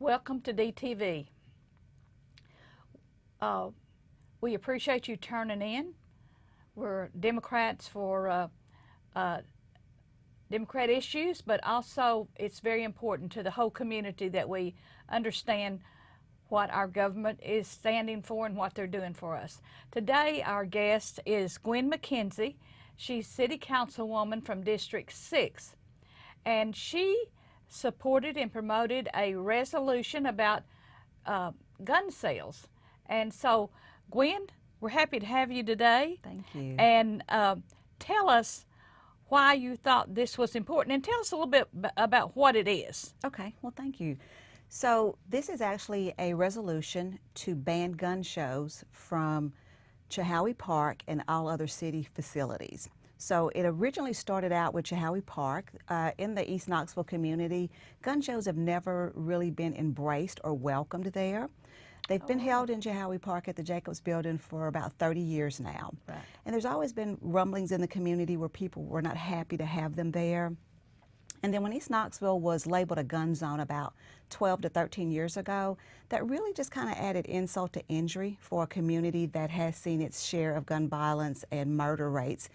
Welcome to DTV. We appreciate you turning in. We're Democrats for Democrat issues, but also it's very important to the whole community that we understand what our government is standing for and what they're doing for us. Today our guest is Gwen McKenzie. She's City Councilwoman from District 6, and she supported and promoted a resolution about gun sales. And so, Gwen, we're happy to have you today. Thank you. And tell us why you thought this was important, and tell us a little bit about what it is. Okay, well, thank you. So this is actually a resolution to ban gun shows from Chilhowee Park and all other city facilities. So it originally started out with Chilhowee Park. In the East Knoxville community, gun shows have never really been embraced or welcomed there. They've been held in Chilhowee Park at the Jacobs Building for about 30 years now. Right. And there's always been rumblings in the community where people were not happy to have them there. And then when East Knoxville was labeled a gun zone about 12 to 13 years ago, that really just kind of added insult to injury for a community that has seen its share of gun violence and murder rates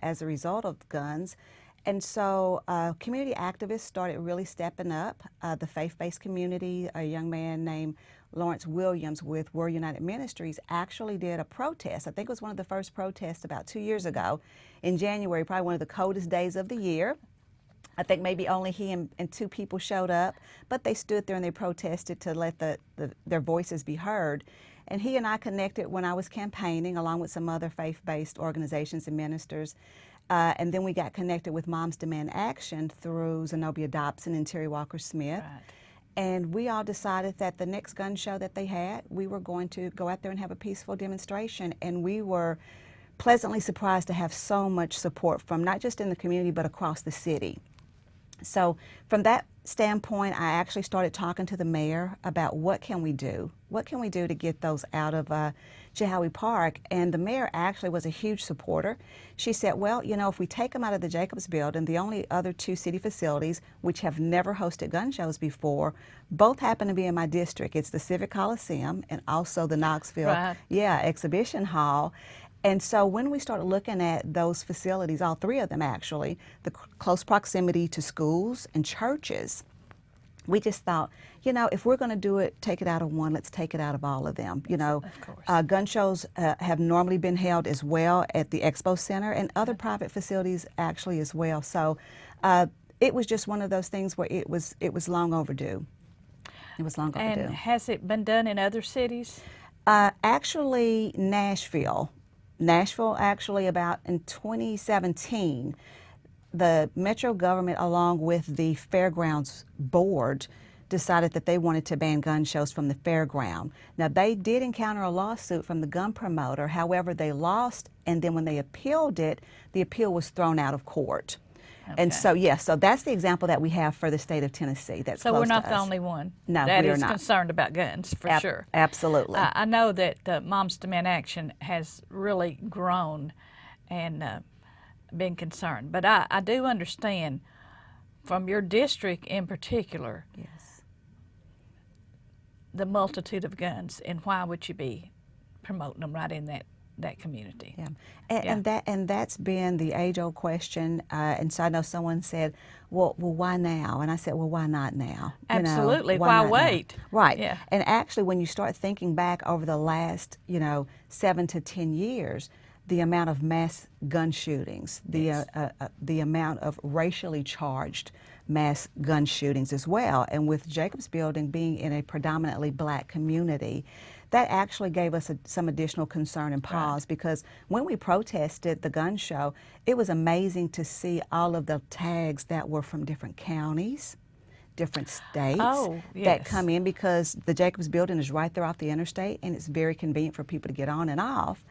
as a result of guns. And so community activists started really stepping up. The faith-based community, a young man named Lawrence Williams with World United Ministries actually did a protest. I think it was one of the first protests about 2 years ago in January, probably one of the coldest days of the year. I think maybe only he and two people showed up, but they stood there and they protested to let their voices be heard. And he and I connected when I was campaigning, along with some other faith-based organizations and ministers. And then we got connected with Moms Demand Action through Zenobia Dobson and Terry Walker Smith. Right. And we all decided that the next gun show that they had, we were going to go out there and have a peaceful demonstration. And we were pleasantly surprised to have so much support from not just in the community, but across the city. So from that standpoint, I actually started talking to the mayor about what can we do? What can we do to get those out of Chilhowee Park? And the mayor actually was a huge supporter. She said, well, you know, if we take them out of the Jacobs Building, the only other two city facilities which have never hosted gun shows before, both happen to be in my district. It's the Civic Coliseum and also the Knoxville Exhibition Hall. And so when we started looking at those facilities, all three of them actually, the close proximity to schools and churches, we just thought, you know, if we're going to do it, take it out of one, let's take it out of all of them. You know, gun shows have normally been held as well at the Expo Center and other private facilities actually as well. So it was just one of those things where it was long overdue. It was long overdue. And has it been done in other cities? Actually, Nashville actually about in 2017, the Metro government along with the Fairgrounds Board decided that they wanted to ban gun shows from the fairground. Now they did encounter a lawsuit from the gun promoter, however they lost, and then when they appealed it, the appeal was thrown out of court. Okay. And so, yes, so that's the example that we have for the state of Tennessee. That's so close we're not to the us. only one no, that we are is not. concerned about guns, for sure. Absolutely. I know that Moms Demand Action has really grown and been concerned, but I do understand from your district in particular, yes, the multitude of guns, and why would you be promoting them right in that community? Yeah, and that's been the age-old question. And so I know someone said, "Well, why now?" And I said, "Well, why not now? Absolutely. You know, why wait?" Now? Right. Yeah. And actually, when you start thinking back over the last, 7 to 10 years, the amount of mass gun shootings, the amount of racially charged mass gun shootings as well, and with Jacobs Building being in a predominantly black community, that actually gave us some additional concern and pause. Right. Because when we protested the gun show, it was amazing to see all of the tags that were from different counties, different states that come in, because the Jacobs Building is right there off the interstate and it's very convenient for people to get on and off.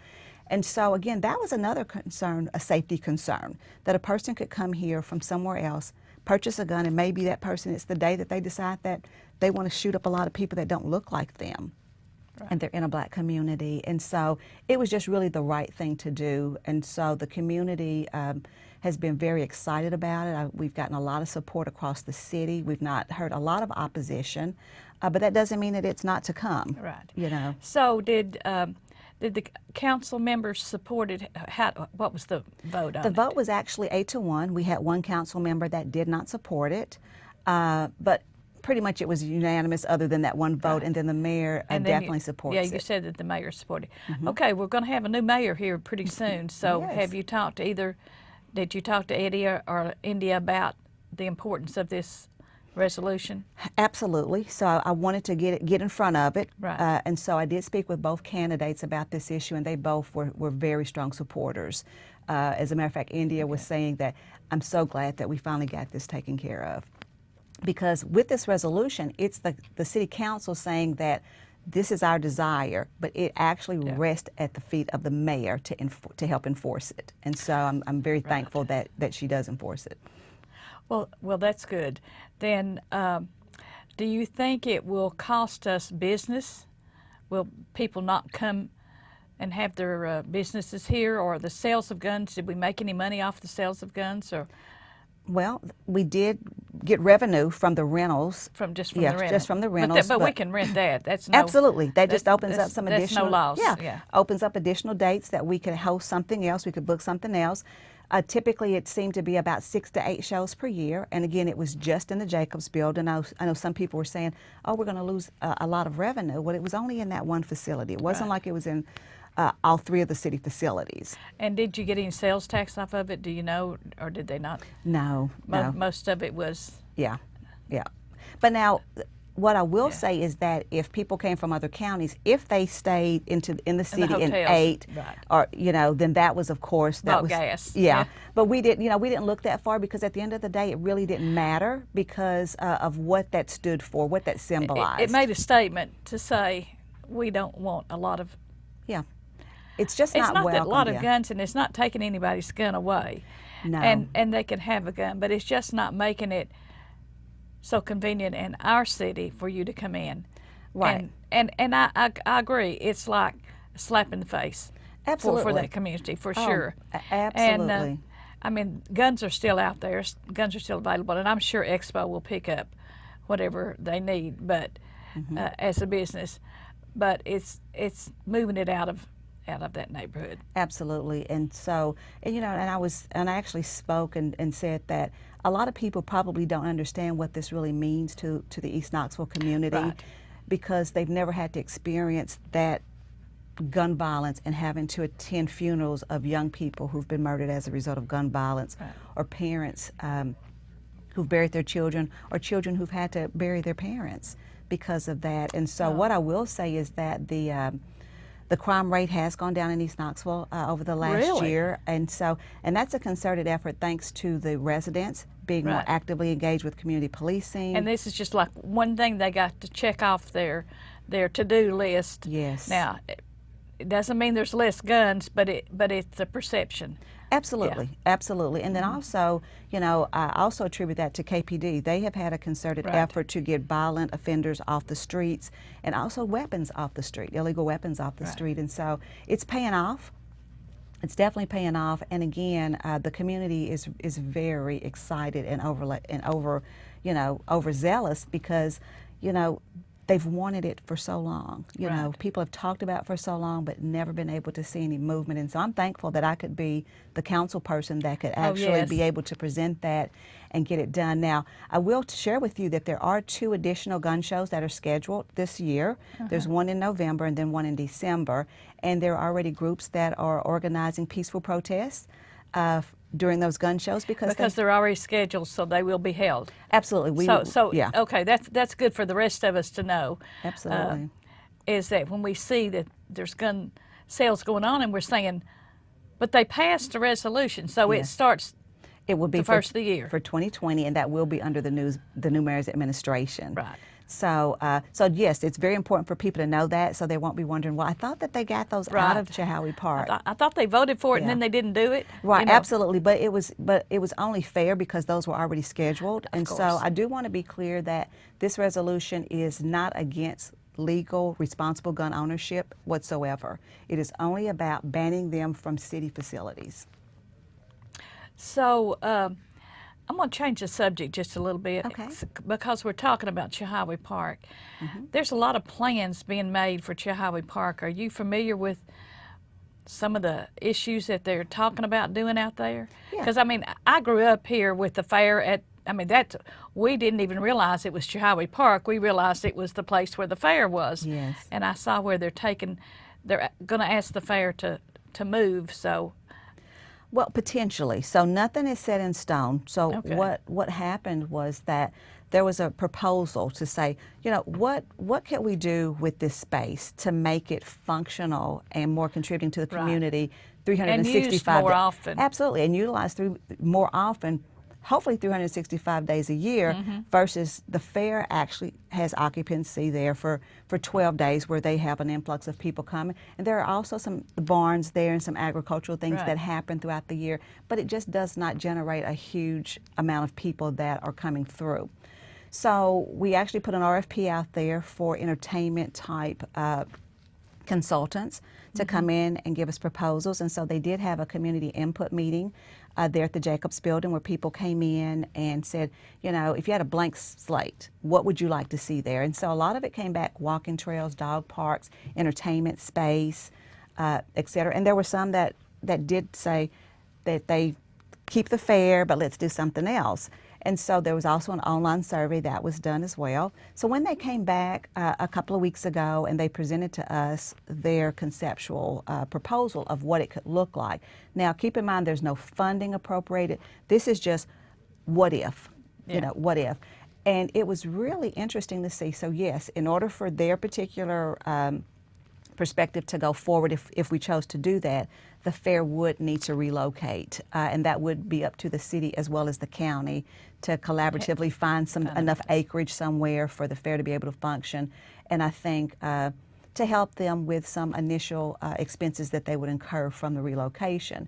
And so again, that was another concern, a safety concern, that a person could come here from somewhere else, purchase a gun, and maybe that person, it's the day that they decide that they want to shoot up a lot of people that don't look like them. Right. And they're in a black community. And so it was just really the right thing to do. And so the community has been very excited about it. We've gotten a lot of support across the city. We've not heard a lot of opposition, but that doesn't mean that it's not to come. Right. You know. So did the council members support it? What was the vote on The it? vote was actually 8-1. We had one council member that did not support it, but pretty much it was unanimous other than that one vote, Right. and then the mayor And then definitely supports yeah, it. you said that the mayor supported. Okay, we're going to have a new mayor here pretty soon. So Yes. have you talked to did you talk to Eddie or India about the importance of this resolution? Absolutely. So I wanted to get in front of it. Right. And so I did speak with both candidates about this issue, and they both were very strong supporters. As a matter of fact, India was saying that, I'm so glad that we finally got this taken care of. Because with this resolution, it's the city council saying that this is our desire, but it actually rests at the feet of the mayor to help enforce it. And so I'm very thankful that she does enforce it. Well, that's good. Then, do you think it will cost us business? Will people not come and have their businesses here, or the sales of guns? Did we make any money off the sales of guns, or? Well, we did get revenue from the rentals. From the rentals. Just from the rentals. But we can rent that. That's no, absolutely. That just opens up some that's additional. no loss. Yeah, opens up additional dates that we could host something else. We could book something else. Typically, it seemed to be about 6 to 8 shows per year. And again, it was just in the Jacobs building. I know some people were saying, "Oh, we're going to lose a lot of revenue." Well, it was only in that one facility. It wasn't like it was in all 3 of the city facilities. And did you get any sales tax off of it? Do you know, or did they not? No, no. Most of it was. Yeah, yeah. But now, what I will say is that if people came from other counties, if they stayed in the city and ate, or then that was, of course, that was gas. Yeah. But we didn't look that far, because at the end of the day, it really didn't matter because of what that stood for, what that symbolized. It made a statement to say we don't want a lot of. Yeah. It's just not welcome. That a lot of guns, and it's not taking anybody's gun away. No. And they can have a gun, but it's just not making it so convenient in our city for you to come in. Right. And I agree. It's like a slap in the face. Absolutely. For that community, for sure. Absolutely. And I mean, guns are still out there. Guns are still available, and I'm sure Expo will pick up whatever they need, but as a business. But it's moving it out of that neighborhood. Absolutely. And so, and I actually spoke and said that a lot of people probably don't understand what this really means to the East Knoxville community, because they've never had to experience that gun violence and having to attend funerals of young people who've been murdered as a result of gun violence, or parents who've buried their children, or children who've had to bury their parents because of that. And so what I will say is that the crime rate has gone down in East Knoxville over the last year, and that's a concerted effort thanks to the residents being more actively engaged with community policing. And this is just like one thing they got to check off their to-do list. Yes. Now, it doesn't mean there's less guns, but it's a perception. Absolutely, absolutely. And then also, I also attribute that to KPD. They have had a concerted effort to get violent offenders off the streets, and also weapons off the street, illegal weapons off the street. And so it's paying off. It's definitely paying off. And again, the community is very excited and overzealous because, they've wanted it for so long. People have talked about it for so long, but never been able to see any movement. And so I'm thankful that I could be the council person that could actually be able to present that and get it done. Now, I will share with you that there are 2 additional gun shows that are scheduled this year. There's one in November and then one in December. And there are already groups that are organizing peaceful protests during those gun shows because they're already scheduled, so they will be held. Absolutely. Yeah. Okay, that's good for the rest of us to know. Absolutely. Is that when we see that there's gun sales going on, and we're saying, but they passed a resolution, so it starts. It will be the first of the year for 2020, and that will be under the new mayor's administration. Right. So yes, it's very important for people to know that, so they won't be wondering, well, I thought that they got those out of Chilhowee Park. I thought they voted for it and then they didn't do it. Right, absolutely, but it was only fair because those were already scheduled. And so I do want to be clear that this resolution is not against legal, responsible gun ownership whatsoever. It is only about banning them from city facilities. So I'm going to change the subject just a little bit Okay. because we're talking about Chilhowee Park. There's a lot of plans being made for Chilhowee Park. Are you familiar with some of the issues that they're talking about doing out there? Yeah. Because, I mean, I grew up here with the fair at, I mean, we didn't even realize it was Chilhowee Park. We realized it was the place where the fair was. Yes. And I saw where they're going to ask the fair to move, so. Well, potentially. So nothing is set in stone. So Okay. what happened was that there was a proposal to say, you know, what can we do with this space to make it functional and more contributing to the Right. community And used 365 more often. Absolutely, and utilized more often, hopefully 365 days a year, versus the fair actually has occupancy there for 12 days where they have an influx of people coming. And there are also some barns there and some agricultural things Right. that happen throughout the year, but it just does not generate a huge amount of people that are coming through. So we actually put an RFP out there for entertainment type consultants to come in and give us proposals. And so they did have a community input meeting there at the Jacobs Building where people came in and said, you know, if you had a blank slate, what would you like to see there? And so a lot of it came back: walking trails, dog parks, entertainment space, et cetera. And there were some that did say that they keep the fair, but let's do something else. And so there was also an online survey that was done as well. So when they came back a couple of weeks ago and they presented to us their conceptual proposal of what it could look like. Now, keep in mind, there's no funding appropriated. This is just what if, Yeah. you know, what if. And it was really interesting to see. So yes, in order for their particular perspective to go forward, if we chose to do that, the fair would need to relocate, and that would be up to the city as well as the county to collaboratively find enough acreage somewhere for the fair to be able to function, and I think to help them with some initial expenses that they would incur from the relocation.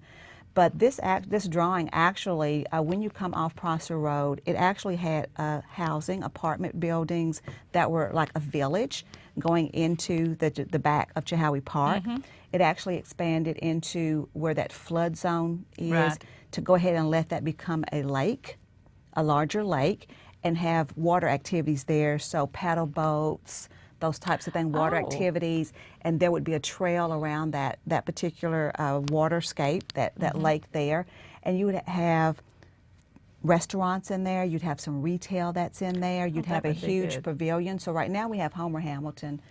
But this drawing actually, when you come off Prosser Road, it actually had housing, apartment buildings that were like a village going into the back of Chilhowee Park. It actually expanded into where that flood zone is, Right. to go ahead and let that become a lake, a larger lake, and have water activities there. So paddle boats, those types of things, water Oh. activities, and there would be a trail around that particular waterscape, that lake there, and you would have restaurants in there, you'd have some retail that's in there, you'd that have a would be huge good. pavilion. So right now we have Homer Hamilton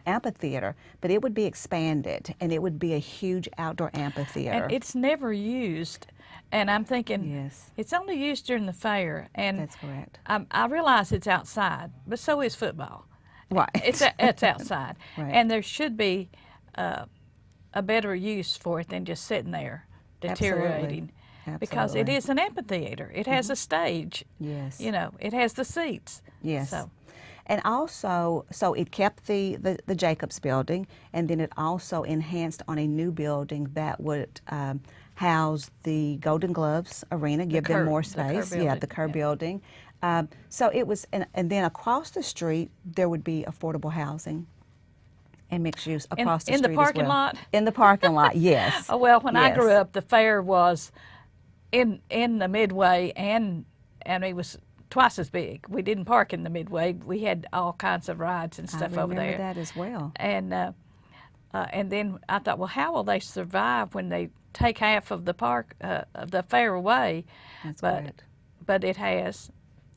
amphitheater, but it would be expanded and it would be a huge outdoor amphitheater. And it's never used. And I'm thinking, Yes. it's only used during the fair. And That's correct. I realize it's outside, but so is football. Right. It's outside. Right. And there should be a better use for it than just sitting there deteriorating. Because it Absolutely. is an amphitheater. It has a stage. Yes. You know, it has the seats. Yes. So, And also, so it kept the Jacobs building, and then it also enhanced on a new building that would house the Golden Gloves Arena, give them more space. Kerr Yeah, building, the Kerr yeah. building. So it was, and then across the street, there would be affordable housing and mixed use across the in the street as parking well. lot? In the parking lot, yes. oh, well, when I grew Yes. up, the fair was in the Midway, and it was twice as big. We didn't park in the Midway. We had all kinds of rides and stuff I over remember there. that as well. And then I thought, well, how will they survive when they take half of the park of the fair away? That's but correct. but it has.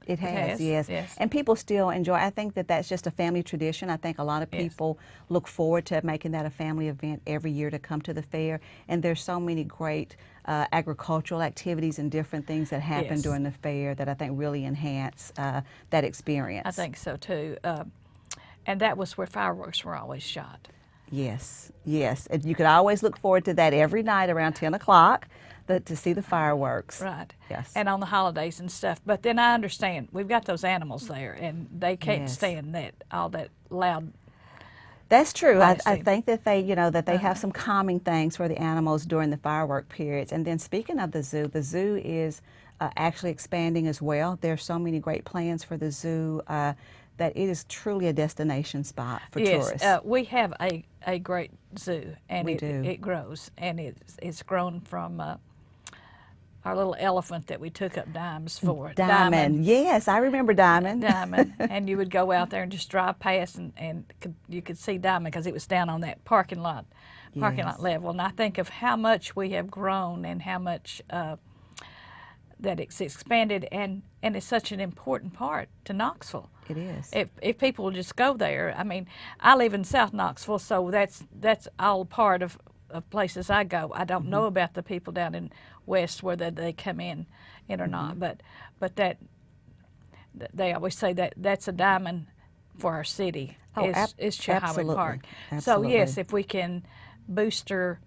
It has, has, yes. yes. And people still enjoy. I think that's just a family tradition. I think a lot of Yes. people look forward to making that a family event every year to come to the fair. And there's so many great agricultural activities and different things that happen Yes. during the fair that I think really enhance that experience. I think so too. And that was where fireworks were always shot. Yes, yes. And you could always look forward to that every night around 10 o'clock to see the fireworks. Right. Yes. And on the holidays and stuff. But then I understand we've got those animals there, and they can't Yes. stand all that loud. That's true. I Blasting. think that they have some calming things for the animals during the firework periods. And then speaking of the zoo is actually expanding as well. There's so many great plans for the zoo that it is truly a destination spot for tourists. Yes, we have a great zoo, and We do. it grows, and it's grown from our little elephant that we took up dimes for. Diamond. Yes, I remember Diamond. Diamond. And you would go out there and just drive past, and you could see Diamond because it was down on that parking lot Yes. level. And I think of how much we have grown and how much that it's expanded, and it's such an important part to Knoxville. It is. If people will just go there. I mean, I live in South Knoxville, so that's all part of places I go. I don't know about the people down in West, whether they come in or not, but that they always say that that's a diamond for our city. Oh, is Chilhowee absolutely. Park. Absolutely. So yes, if we can booster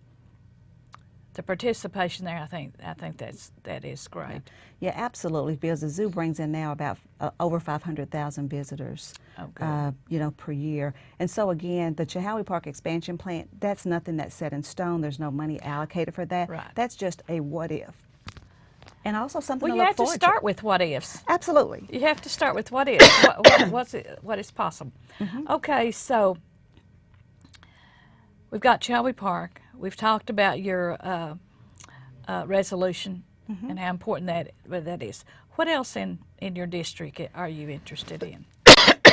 the participation there, I think that is great. Yeah, absolutely, because the zoo brings in now about over 500,000 visitors, per year. And so again, the Chilhowee Park expansion plan, that's nothing that's set in stone. There's no money allocated for that. Right. That's just a what if. And also something Well, to you look have to forward start with what ifs. Absolutely. You have to start with what ifs. What is possible. Okay, so we've got Chilhowee Park. We've talked about your resolution and how important that is. What else in your district are you interested in?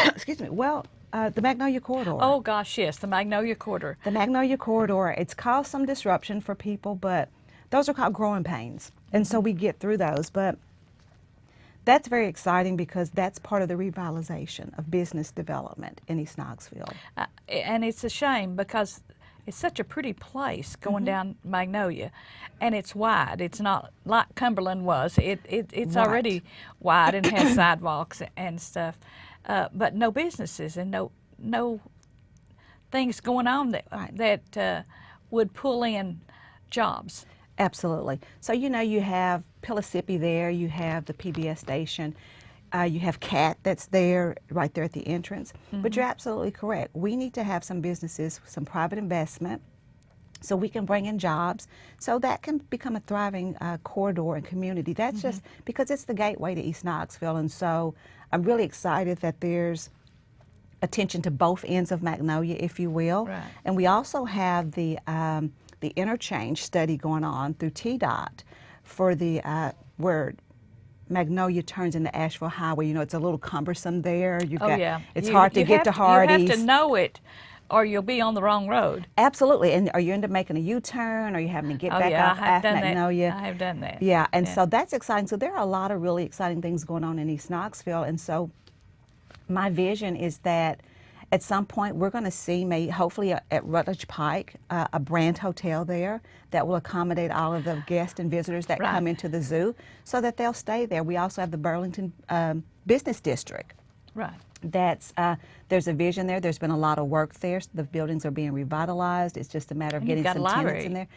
Excuse me. Well, the Magnolia Corridor. Oh gosh, yes, the Magnolia Corridor. The Magnolia Corridor, it's caused some disruption for people, but those are called growing pains. And so we get through those. But that's very exciting because that's part of the revitalization of business development in East Knoxville. And it's a shame because it's such a pretty place going down Magnolia, and it's wide. It's not like Cumberland was. It's Right. already wide and has sidewalks and stuff, but no businesses and no things going on that would pull in jobs. Absolutely. So, you have Pillissippi there, you have the PBS station, you have CAT that's there, right there at the entrance. But you're absolutely correct. We need to have some businesses, some private investment, so we can bring in jobs, so that can become a thriving corridor and community. That's just because it's the gateway to East Knoxville. And so I'm really excited that there's attention to both ends of Magnolia, if you will. Right. And we also have the interchange study going on through TDOT for the where Magnolia turns into Asheville Highway. It's a little cumbersome there. It's hard to get to Hardee's. You have to know it, or you'll be on the wrong road. Absolutely, and or you end up making a U-turn, or you having to get back off Magnolia. I have done that. Yeah, and so that's exciting. So there are a lot of really exciting things going on in East Knoxville, and so my vision is that at some point we're going to see, hopefully at Rutledge Pike, a brand hotel there that will accommodate all of the guests and visitors that come into the zoo, so that they'll stay there. We also have the Burlington Business District. Right. There's a vision there. There's been a lot of work there. The buildings are being revitalized. It's just a matter of getting some tenants in there.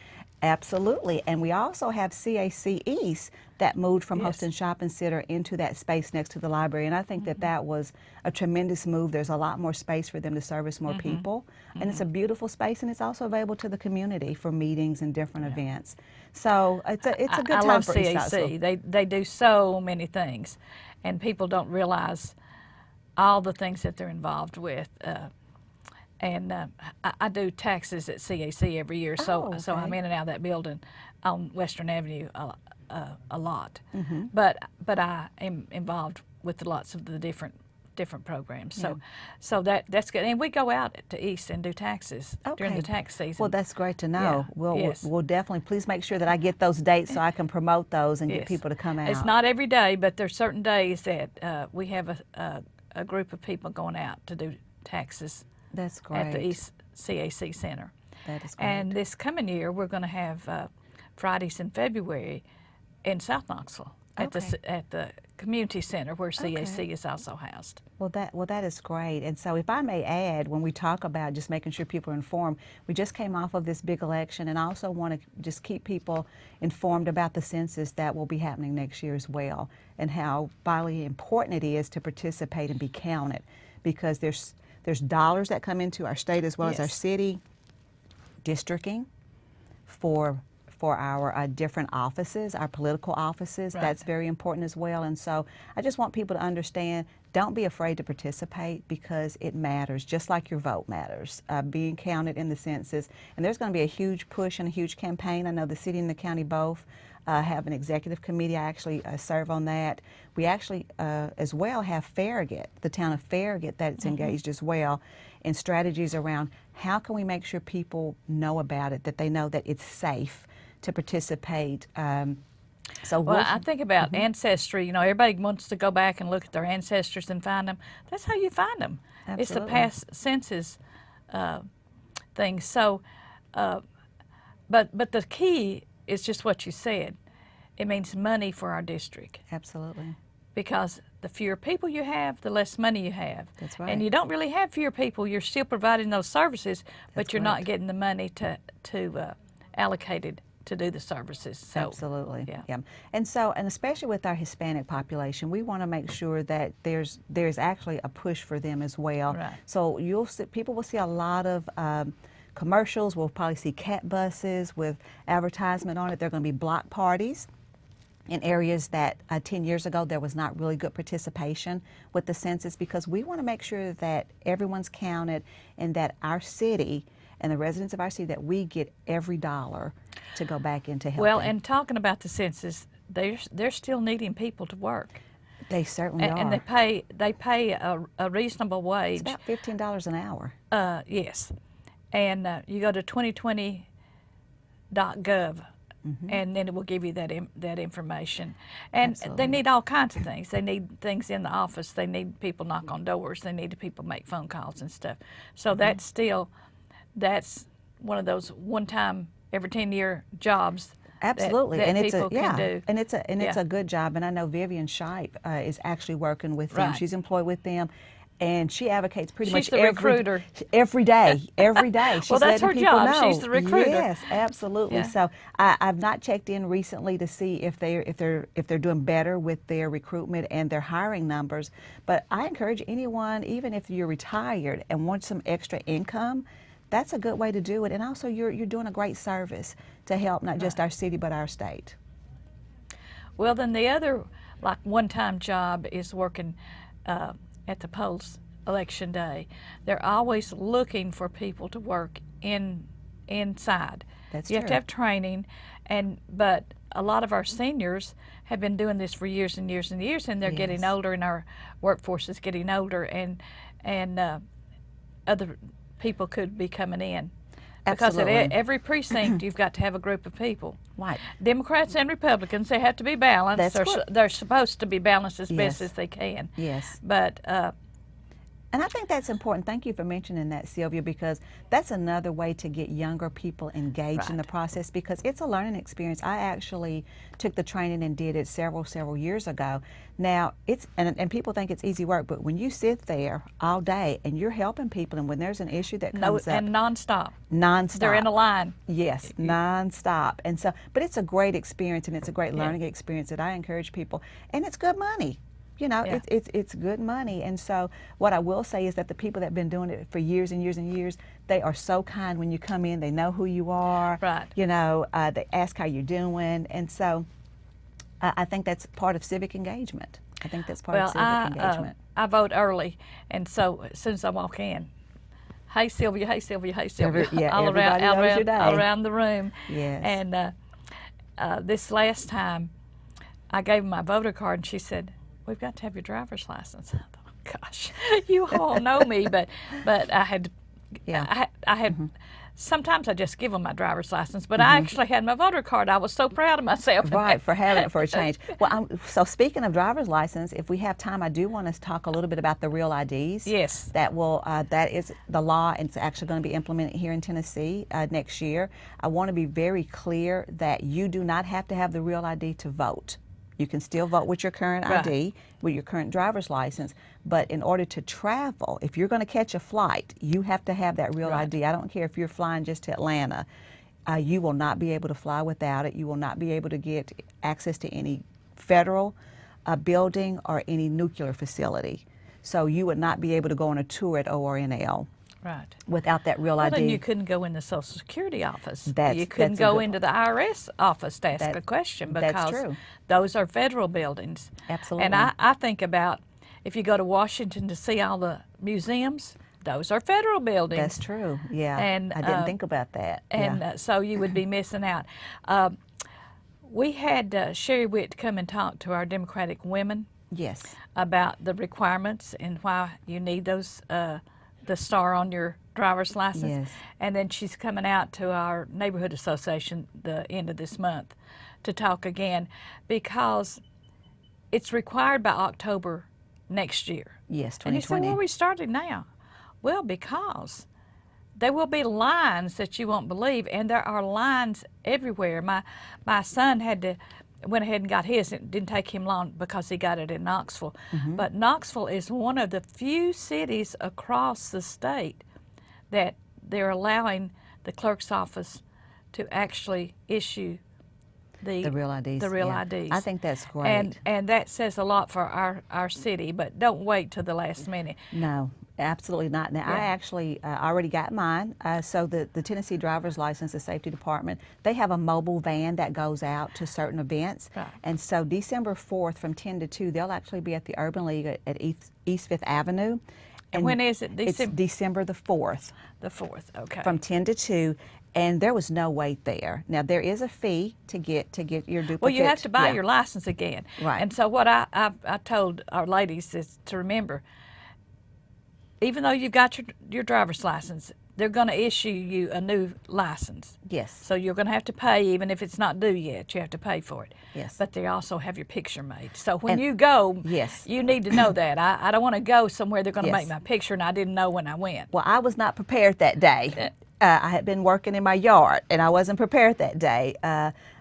Absolutely. And we also have CAC East that moved from Houston Shopping Center into that space next to the library. And I think that was a tremendous move. There's a lot more space for them to service more people. And it's a beautiful space, and it's also available to the community for meetings and different events. So it's a good time for East Knoxville. I love CAC. They do so many things, and people don't realize all the things that they're involved with. I do taxes at CAC every year, so I'm in and out of that building on Western Avenue a lot. But I am involved with lots of the different programs. So that's good. And we go out to East and do taxes during the tax season. Well, that's great to know. We'll definitely, please make sure that I get those dates so I can promote those and get people to come out. It's not every day, but there's certain days that we have a group of people going out to do taxes. That's great. At the East CAC Center. That is great. And this coming year, we're going to have Fridays in February in South Knoxville at the community center where CAC is also housed. Well, that is great. And so if I may add, when we talk about just making sure people are informed, we just came off of this big election, and I also want to just keep people informed about the census that will be happening next year as well, and how vitally important it is to participate and be counted, because there's dollars that come into our state as well as our city districting for our different offices, our political offices. Right. That's very important as well. And so I just want people to understand, don't be afraid to participate, because it matters, just like your vote matters, being counted in the census. And there's going to be a huge push and a huge campaign. I know the city and the county both have an executive committee. I actually serve on that. We actually as well have Farragut, the town of Farragut, that's engaged as well in strategies around how can we make sure people know about it, that they know that it's safe to participate. Well, I think about ancestry. You know, everybody wants to go back and look at their ancestors and find them. That's how you find them. Absolutely. It's the past census thing. So, but the key is just what you said. It means money for our district. Absolutely. Because the fewer people you have, the less money you have. That's right. And you don't really have fewer people. You're still providing those services, but That's you're not correct. getting the money to allocated to do the services. So, absolutely. Yeah. And especially with our Hispanic population, we want to make sure that there's actually a push for them as well. Right. So people will see a lot of commercials. We'll probably see cat buses with advertisement on it. There are going to be block parties in areas that 10 years ago there was not really good participation with the census, because we want to make sure that everyone's counted and that our city and the residents of our city, that we get every dollar to go back into helping. Well, and talking about the census, they're still needing people to work. They certainly are. And they pay a reasonable wage. It's about $15 an hour. Yes. And you go to 2020.gov, and then it will give you that information. And Absolutely. they need all kinds of things. They need things in the office. They need people knock on doors. They need people make phone calls and stuff. So that's one of those one-time, every 10-year jobs. Absolutely. That and people can do. And it's a good job. And I know Vivian Shipe is actually working with them. Right. She's employed with them. And she advocates pretty She's much the recruiter. every day. She's Well, that's her letting people job. know. She's the recruiter. Yes, absolutely. Yeah. So I've not checked in recently to see if they're doing better with their recruitment and their hiring numbers. But I encourage anyone, even if you're retired and want some extra income, that's a good way to do it. And also, you're doing a great service to help not just our city but our state. Well, then the other one-time job is working at the polls election day. They're always looking for people to work inside. That's you have to true. have training, but a lot of our seniors have been doing this for years and years and years, and they're getting Yes. older, and our workforce is getting older, and other people could be coming in. Because Absolutely. at every precinct, you've got to have a group of people. Right. Democrats and Republicans, they have to be balanced. That's correct. They're supposed to be balanced as Yes. best as they can. Yes. But And I think that's important. Thank you for mentioning that, Sylvia, because that's another way to get younger people engaged in the Right. process, because it's a learning experience. I actually took the training and did it several years ago. Now, and people think it's easy work, but when you sit there all day and you're helping people, and when there's an issue that comes up, and nonstop. nonstop. They're in a line. Yes, nonstop. And so, but it's a great experience, and it's a great learning experience that I encourage people, and it's good money. You know, Yeah. it's good money. And so what I will say is that the people that have been doing it for years and years and years, they are so kind when you come in. They know who you are. Right. You know, they ask how you're doing. And so I think that's part of civic engagement. I think that's part of civic engagement. I vote early, and so as soon as I walk in, hey Sylvia, hey Sylvia, hey Sylvia, Everybody knows your day. all around the room. Yes. And this last time, I gave her my voter card, and she said, "We've got to have your driver's license." I thought, oh, gosh, you all know me, but I had, Yeah. I had. Sometimes I just give them my driver's license, but I actually had my voter card. I was so proud of myself. Right, for having it for a change. Well, so speaking of driver's license, if we have time, I do want us to talk a little bit about the real IDs. Yes. That is the law, and it's actually going to be implemented here in Tennessee next year. I want to be very clear that you do not have to have the real ID to vote. You can still vote with your current ID, with your current driver's license, but in order to travel, if you're going to catch a flight, you have to have that real ID. I don't care if you're flying just to Atlanta. You will not be able to fly without it. You will not be able to get access to any federal building or any nuclear facility. So you would not be able to go on a tour at ORNL. Right. Without that real Well, ID. then you couldn't go in the Social Security office. That's- you couldn't that's a go good into the IRS office to ask a question because that's true. those are federal buildings. Absolutely. And I think about if you go to Washington to see all the museums, those are federal buildings. That's true. Yeah. And, I didn't think about that. And Yeah. so you would be missing out. we had Sherry Witt come and talk to our Democratic women Yes. about the requirements and why you need those the star on your driver's license. Yes. And then she's coming out to our neighborhood association the end of this month to talk again, because it's required by October next year. Yes, And you say, 2020. well, we started now. Well, because there will be lines that you won't believe, and there are lines everywhere. My son went ahead and got his. It didn't take him long because he got it in Knoxville. But Knoxville is one of the few cities across the state that they're allowing the clerk's office to actually issue the real IDs. The real yeah. IDs. I think that's great. And that says a lot for our city, but don't wait till the last minute. No, absolutely not. Now, Yeah. I actually already got mine. So the Tennessee Driver's License, the Safety Department, they have a mobile van that goes out to certain events. Right. And so December 4th from 10 to 2, they'll actually be at the Urban League at East 5th Avenue. And when is it? It's December the 4th. The 4th, okay. From 10 to 2. And there was no wait there. Now there is a fee to get your duplicate. Well, you have to buy yeah. your license again. Right. And so what I told our ladies is to remember, even though you've got your driver's license, they're going to issue you a new license. Yes. So you're going to have to pay, even if it's not due yet. You have to pay for it. Yes. But they also have your picture made. So when And- you go, Yes. you need to know that. I don't want to go somewhere they're going to Yes. make my picture, and I didn't know when I went. Well, I was not prepared that day. I had been working in my yard, and I wasn't prepared that day.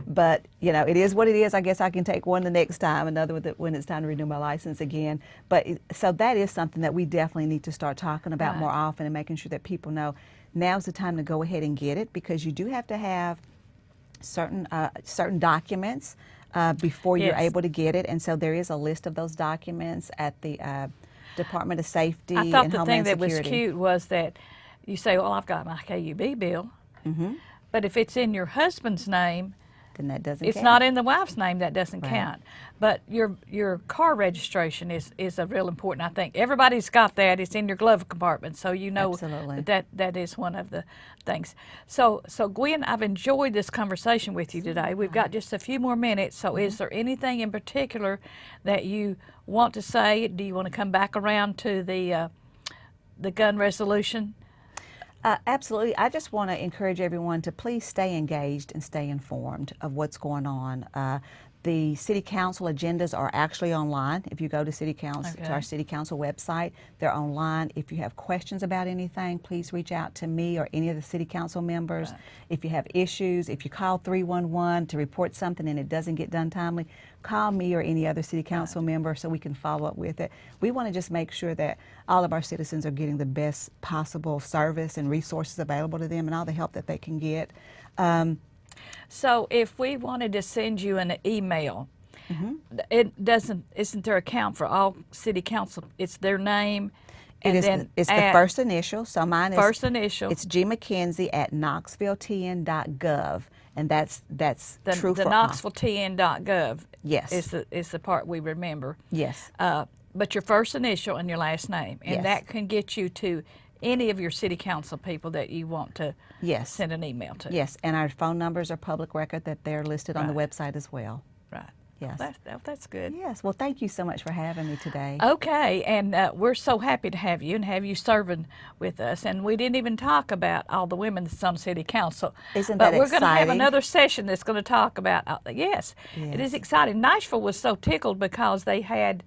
But, you know, it is what it is. I guess I can take one the next time, another when it's time to renew my license again. But so that is something that we definitely need to start talking about Right. more often, and making sure that people know now's the time to go ahead and get it, because you do have to have certain documents before you're Yes. able to get it. And so there is a list of those documents at the Department of Safety I thought and the Homeland thing that was Security. cute was that you say, well, I've got my KUB bill. Mm-hmm. But if it's in your husband's name, Then that doesn't it's count. not in the wife's name, that doesn't Right. count. But your car registration is a real important, I think. Everybody's got that. It's in your glove compartment, so you know Absolutely. that is one of the things. So Gwen, I've enjoyed this conversation with you today. We've got just a few more minutes, so is there anything in particular that you want to say? Do you want to come back around to the gun resolution? Absolutely. I just want to encourage everyone to please stay engaged and stay informed of what's going on. The city council agendas are actually online. If you go to city council, to our city council website, they're online. If you have questions about anything, please reach out to me or any of the city council members. Right. If you have issues, if you call 311 to report something and it doesn't get done timely, call me or any other city council member so we can follow up with it. We want to just make sure that all of our citizens are getting the best possible service and resources available to them and all the help that they can get. So if we wanted to send you an email, Mm-hmm. isn't there a count for all city council? It's their name, and It is then it's the at first initial. So mine is first initial. It's G McKenzie at knoxvilletn.gov, and that's true the for knoxvilletn.gov. Yes. is the part we remember. Yes. But your first initial and your last name, and Yes. that can get you to any of your city council people that you want to Yes. send an email to. Yes, and our phone numbers are public record that they're listed on the Right. website as well. Right. Yes. That's good. Yes. Well, thank you so much for having me today. Okay, and we're so happy to have you and have you serving with us. And we didn't even talk about all the women that's on City Council. Isn't but that we're going to have exciting? another session that's going to talk about. Yes, it is Yes. exciting. Nashville was so tickled because they had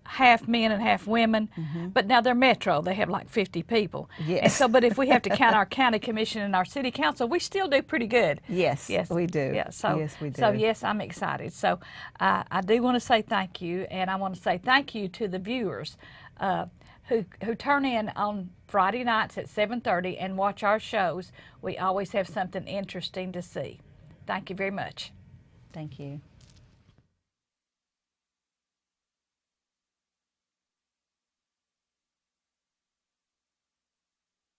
half men and half women, but now they're metro. They have like 50 people. Yes. And so, but if we have to count our county commission and our city council, we still do pretty good. Yes, we do. Yeah. So, yes, we do. So yes, I'm excited. So I do want to say thank you, and I want to say thank you to the viewers who turn in on Friday nights at 7:30 and watch our shows. We always have something interesting to see. Thank you very much. Thank you.